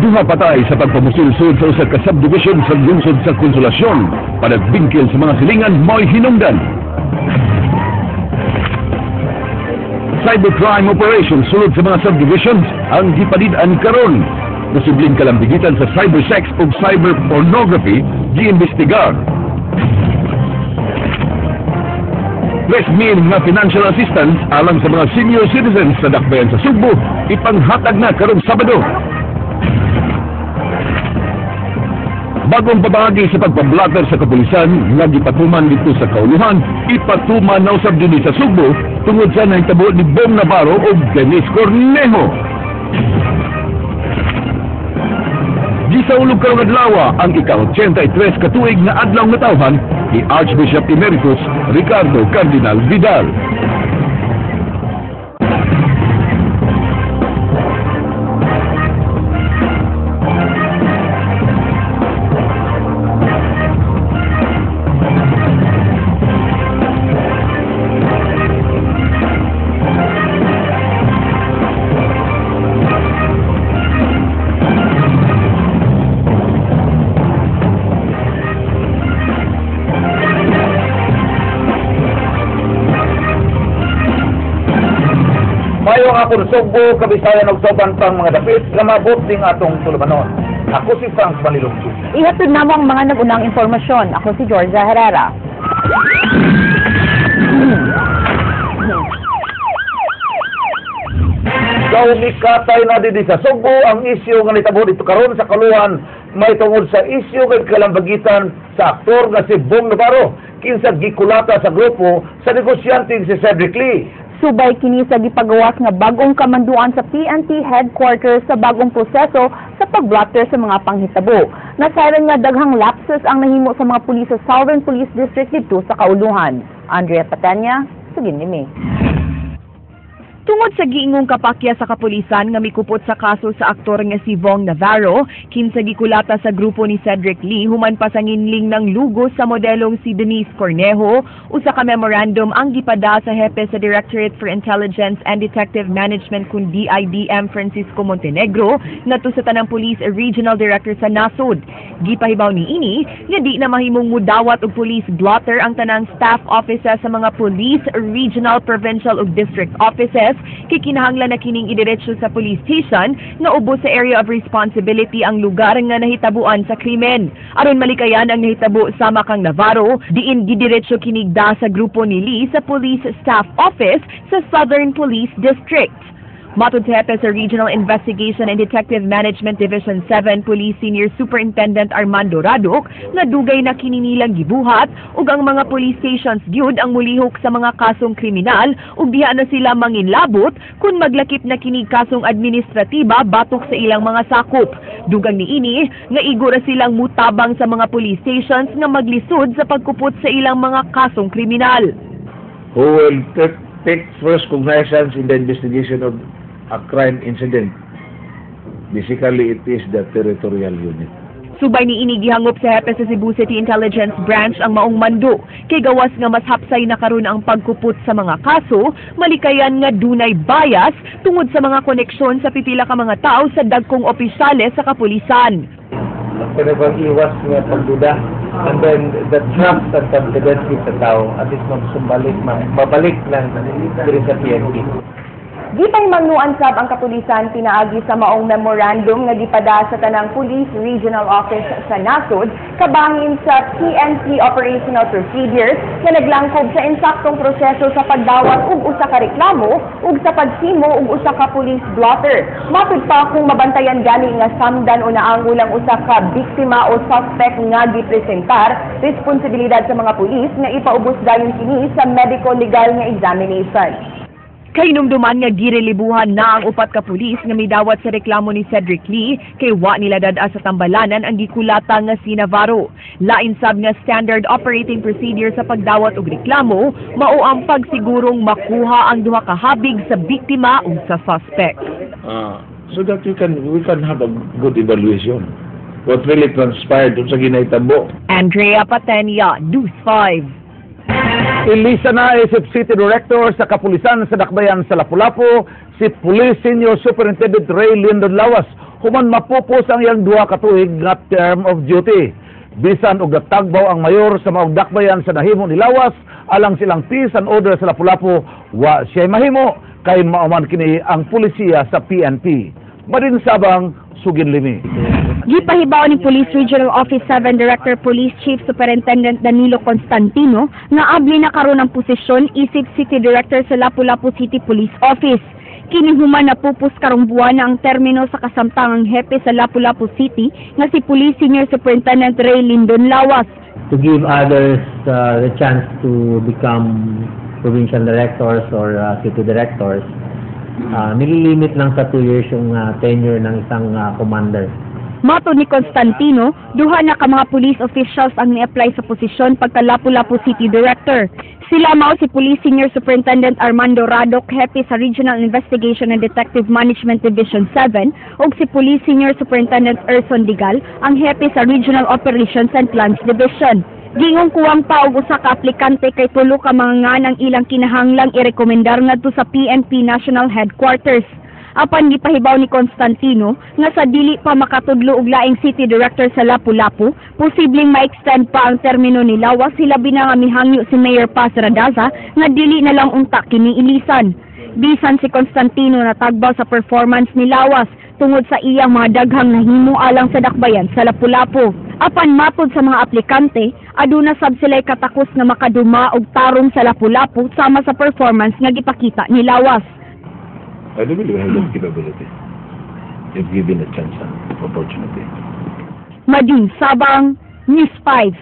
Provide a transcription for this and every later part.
Duha patay sa pagpamusulsod sa usa ka subdivision sa lungsod sa Konsolasyon. Panagbingkil sa mga silingan mo'y hinungdan. Cybercrime operations sulod sa mga subdivisions ang gipalid-an karon. Posibleng kalambigitan sa cybersex o cyberpornography giimbestigar. Resmin nga financial assistance alang sa mga senior citizens sa dakbayan sa Sugbo ipanghatag na karong Sabado. Bagong pabahagi sa pagpablatter sa kapulisan nga gipatuman dito sa Kauluhan, ipatuman na usab dinhi sa Sugbo tungod sa nahitabo ni Bong Navarro o Dennis Cornejo. Di sa ulog karong adlaw ang ika-83 katuig na adlaw nga tawhan ni Archbishop Emeritus Ricardo Cardinal Vidal. Mayong akong Sugbo, kabisayan og soban pang mga dapit nga mabot ning atong tulumanon. Ako si Frank Manilungsod. Ihatod namo ang mga nagunang informasyon. Ako si Georgia Herrera. Mikatay na din sa Sugbo ang isyu nga nitabo dito karon sa Kauluhan may tungod sa isyu kay kalambagitan sa aktor nga si Bong Navarro kinsa gikulata sa grupo sa negosyante si Cedric Lee. Subay kini sa gipagawas nga bagong kamanduan sa PNP headquarters sa bagong proseso sa pagblotter sa mga panghitabo. Nasayran nga daghang lapses ang nahimo sa mga pulis sa Southern Police District dito sa Kauluhan. Andrea Patenya, sugin ni May. Tungod sa giingong kapakya sa kapulisan nga mikupot sa kaso sa aktor nga si Bong Navarro, kinsa gikulata sa grupo ni Cedric Lee human pa sa nginling ng lugos sa modelong si Denise Cornejo, usa ka memorandum ang gipada sa hepe sa Directorate for Intelligence and Detective Management kun DIDM Francisco Montenegro ngadto sa tanang Police Regional Director sa Nasod. Gipahibaw ni ini nga di na mahimong mudawat og police blotter ang tanang staff offices sa mga police, regional, provincial ug district offices kay kinahanglan na kining idiretso sa police station nga ubos sa area of responsibility ang lugar nga nahitabuan sa krimen. Aron malikayan ang nahitabo sama kang Navarro, diin gidiretso kinigda sa grupo ni Lee sa Police Staff Office sa Southern Police District. Matod sa hepe sa Regional Investigation and Detective Management Division 7 Police Senior Superintendent Armando Radok nga dugay na kininilang gibuhat ug ang mga police stations gyud ang mulihok sa mga kasong kriminal ug diha na sila manginlabot kung maglakip na kining kasong administratiba batok sa ilang mga sakop. Dugang niini nga igura silang mutabang sa mga police stations nga maglisod sa pagkupot sa ilang mga kasong kriminal. Who will take first cognizance in the investigation of a crime incident. Basically, it is the territorial unit. Subay ni ini gihangop sa hepe sa Cebu City Intelligence Branch ang maong mando kay gawas nga mas hapsay na karon ang pagkupot sa mga kaso, malikayan nga dunay bias tungod sa mga koneksyon sa pipila ka mga tao sa dagkong opisyales sa kapulisan. Iwas nga pagduda and then the trust and confidence sa tao at least babalik lang diri sa PNP. Gipay magnuan sab ang kapulisan pinaagi sa maong memorandum nga gipada sa tanang Police Regional Office sa Nasod kabahin sa PNP Operational Procedures nga naglangkob sa insaktong proseso sa pagdawat og usa ka reklamo ug sa pagsimo og usa ka police blotter. Matud pa kung mabantayan gani nga samdan o naangulang usa ka biktima o suspect nga gipresentar, responsibilidad sa mga pulis nga ipaubos dayon kini sa medical legal nga examination. Kay numduman nga girelibuhan na ang upat ka pulis nga midawat sa reklamo ni Cedric Lee kay wa nila dada sa tambalanan ang gikulata nga si Navarro. Lain sab nga standard operating procedure sa pagdawat og reklamo mao ang pagsigurong makuha ang duha ka habig sa biktima ug sa suspect. So that we can have a good evaluation. What really transpired sa ginahitabo. Andrea Patenya, News 5. Ilisa na isip City Director sa Kapulisan sa Dakbayan sa Lapu-Lapu, si Police Senior Superintendent Ray Lyndon Lawas, human mapupos ang iyang duha ka tuig nga term of duty. Bisan og natagbaw ang mayor sa maong dakbayan sa nahimo ni Lawas, alang silang peace and order sa Lapu-Lapu, wa siya mahimo kay mauman kini ang pulisiya sa PNP. Marinsabang, Suginlimi. Gipahibaw ni Police Regional Office 7 Director Police Chief Superintendent Danilo Constantino nga abli na karon ang posisyon isip City Director sa Lapu-Lapu City Police Office. Kini human napupos karong buwan na ang termino sa kasamtangang hepe sa Lapu-Lapu City nga si Police Senior Superintendent Ray Lyndon Lawas. To give others the chance to become provincial directors or city directors, nililimit lang sa 2 years yung tenure ng isang commander. Mato ni Constantino, duha na ka mga police officials ang ni-apply sa posisyon pagka Lapu-Lapu City Director. Sila mao si Police Senior Superintendent Armando Radok, hepe sa Regional Investigation and Detective Management Division 7, ug si Police Senior Superintendent Erson Digal, ang hepe sa Regional Operations and Plans Division. Gingong kuwang pa og usa ka aplikante kay tulo ka mga nganang ilang kinahanglang irekomendar ngadto sa PNP National Headquarters. Apan gipahibaw ni Constantino nga sa dili pa makatudlo og laing City Director sa Lapu-Lapu, posibleng ma-extend pa ang termino ni Lawas, hilabi na nga mihangyo si Mayor Paz Radaza nga dili na lang unta kini ilisan. Bisan si Constantino natagbaw sa performance ni Lawas tungod sa iyang mga daghang nahimo alang sa dakbayan sa Lapu-Lapu. Apan matod sa mga aplikante, aduna sab sila'y katakos na makaduma og tarong sa Lapu-Lapu sama sa performance nga gipakita ni Lawas. I do believe I have that capability. If given a chance and opportunity. Madin Sabang, News 5.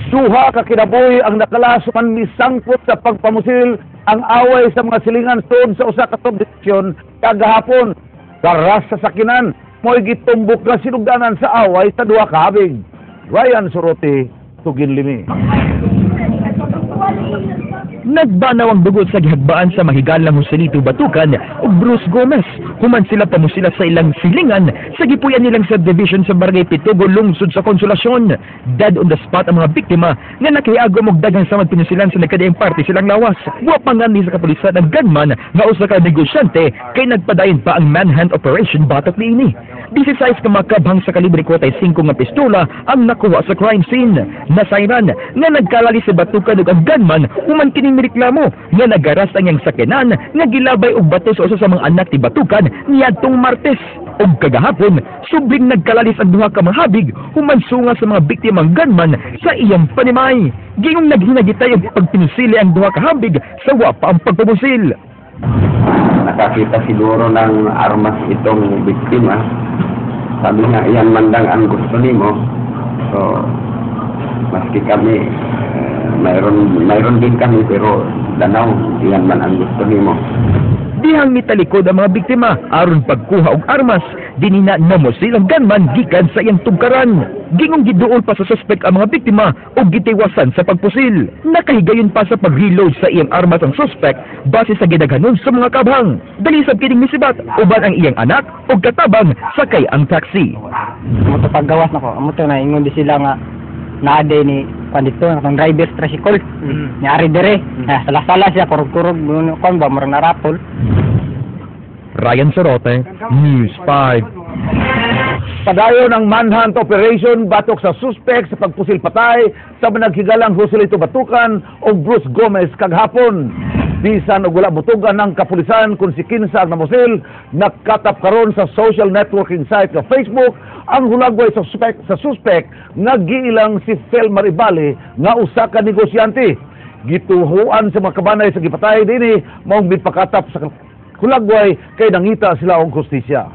Duha ka kinabuhi ang nakalasukan misangkot sa pagpamusil ang away sa mga silingan tod sa usa ka subdivision kagahapon. Karas sa sakinan, mo'y gitumbok na sinugdanan sa away sa duha ka habig. Ryan Sorote, Suginlimi. Nagbanaw ang dugot sa gihagbaan sa mahigalang Joselito Batucan ug Bruce Gomez. Human sila pamusila sa ilang silingan sa gipuyan nilang subdivision sa Barangay Pitugo, lungsod sa Konsolasyon. Dead on the spot ang mga biktima nga nakiagom og daghang samad pinusilan sa nagkadaing party silang lawas. Wa pa nga ni sa kapulisan ang gunman nga usa ka negosyante kay nagpadayon pa ang manhunt operation batok niini. 16 ka makabhang sa kalibre 45 nga pistola ang nakuha sa crime scene. Nasayran nga nagkalali sa Batucan ug ang gunman human kining reklamo nga nagaras ang iyang sakinan nga gilabay og bato sa usa sa mga anak ni Batucan niadtong Martes. Og kagahapon, subling nagkalalis ang duha ka mga habig human sunga sa mga biktimang gunman sa iyang panimay. Gingong naghinagitay og pagpinsili ang duha ka habig sa wa pa ang pagpamusil. Nakakita siguro ng armas itong biktima. Sabi nga, iyan mandang ang gusto nimo. So, maski kami, mayroon din kami, pero danaw, iyan man ang gusto nimo. Dihang mitalikod ang mga biktima aron pagkuha og armas, dinina namusil ang gunman gikan sa iyang tugkaran. Gingong giduol pa sa suspect ang mga biktima og gitiwasan sa pagpusil. Nakahigayon pa sa pag-reload sa iyang armas ang suspect base sa gidaghanon sa mga kabhang. Dalisab kining misibat uban ang iyang anak og katabang sakay ang taxi. Amo to paggawas nako, amo to na ingon di sila nga naade ni pandito ang driver tricycle. Ni ari dire. Sala-sala siya kurog-kurog kon ba marang narapol. Ryan Sorote, News 5. Padayon ang manhunt operation batok sa suspect sa pagpusil patay sa managhigalang Joselito Batucan o Bruce Gomez kagahapon. Bisan og wala butugan ng kapulisan kung si kinsa ang namusil, nakatap karon sa social networking site nga Facebook ang hulagway sa suspect nga giilang si Fel Maribali nga usa ka negosyante. Gituhuan sa mga kabanay sa gipatay dinhi maong gipakatap sa hulagway kay nangita sila og hustisya.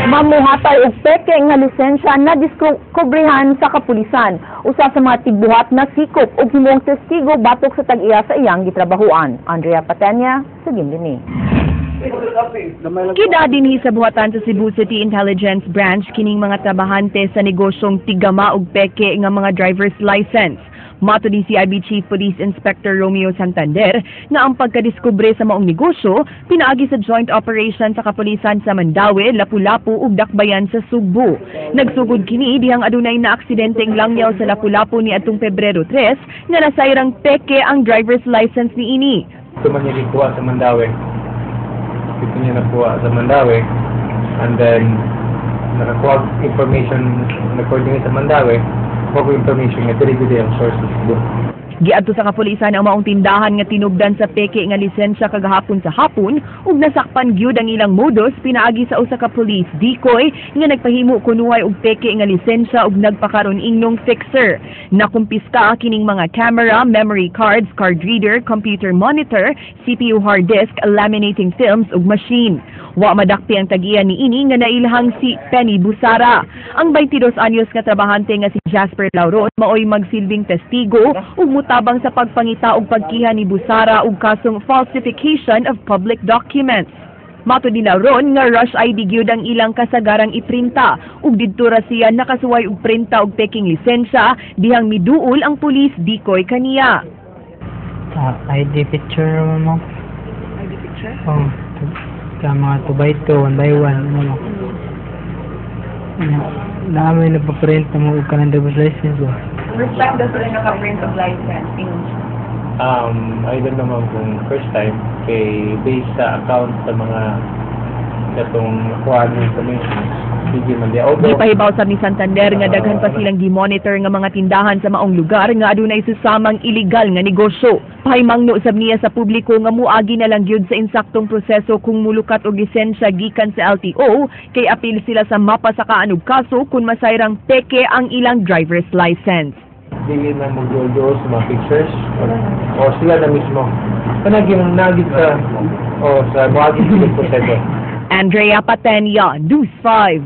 Mamuhatay og peke nga lisensya na diskubrihan sa kapulisan. Usa sa mga tigbuhat na sikop ug himong testigo batok sa tag-iya sa iyang gitrabahuan. Andrea Patenya, Suginlimi. Kida dinhi sa buhatan sa Cebu City Intelligence Branch kining mga trabahante sa negosyong tigama og peke nga mga driver's license. Mato ni CIB Chief Police Inspector Romeo Santander nga ang pagkadiskubre sa maong negosyo pinaagi sa joint operation sa kapulisan sa Mandaue, Lapu-Lapu ug Dakbayan sa Sugbo. Nagsugod kini dihang adunay na aksidenteng langyaw sa Lapu-Lapu ni atong Pebrero 3 nga nasayrang peke ang driver's license ni ini. Ito man niya gikuha sa Mandaue. Ito niya nakuha sa Mandaue. And then, nakakuha information according sa Mandaue. Kuha information nga dili ang sources doon. Giadto sa kapulisan ang maong tindahan nga tinubdan sa peke nga lisensya kagahapon sa hapon ug nasakpan gyud ang ilang modus pinaagi sa usa ka police decoy nga nagpahimo kunuhay og peke nga lisensya ug nagpakaron ingnong fixer. Nakumpiska kining mga camera, memory cards, card reader, computer monitor, CPU hard disk, laminating films ug machine. Wa madakpi ang tagiyan ni ini nga nailhang si Penny Busara. Ang 22 anyos nga trabahante nga si Jasper Lauron maoy magsilbing testigo ug mutabang sa pagpangita ug pagkiha ni Busara ug kasong falsification of public documents. Mato ni Lauron nga rush ID gyud ang ilang kasagarang iprinta ug didto ra siya nakasuway og printa og peking lisensya dihang miduol ang police decoy kaniya. ID picture mo. ID picture? Oh. Sa mga 2 by 2, 1 by 1, ano. Naamay na pa-print na mga ka ng driver's license. First time daw sila naka-print of license. I don't naman kung first time, kay based sa account sa mga katong nakuha ng information. Sige man di auto. Gipahibaw sa ni Santander nga daghan pa silang gi-monitor nga mga tindahan sa maong lugar nga adunay susamang illegal nga negosyo. Pahimangno sab niya sa publiko nga muagi na lang gyud sa insaktong proseso kung mulukat og lisensya gikan sa LTO kay apil sila sa mapa sa kaanog kaso kung masayrang peke ang ilang driver's license. Hindi na mag-do sa mga pictures o sila na mismo. Kanagin nagit sa o sa muagi sa proseso. Andrea Patenya, News 5.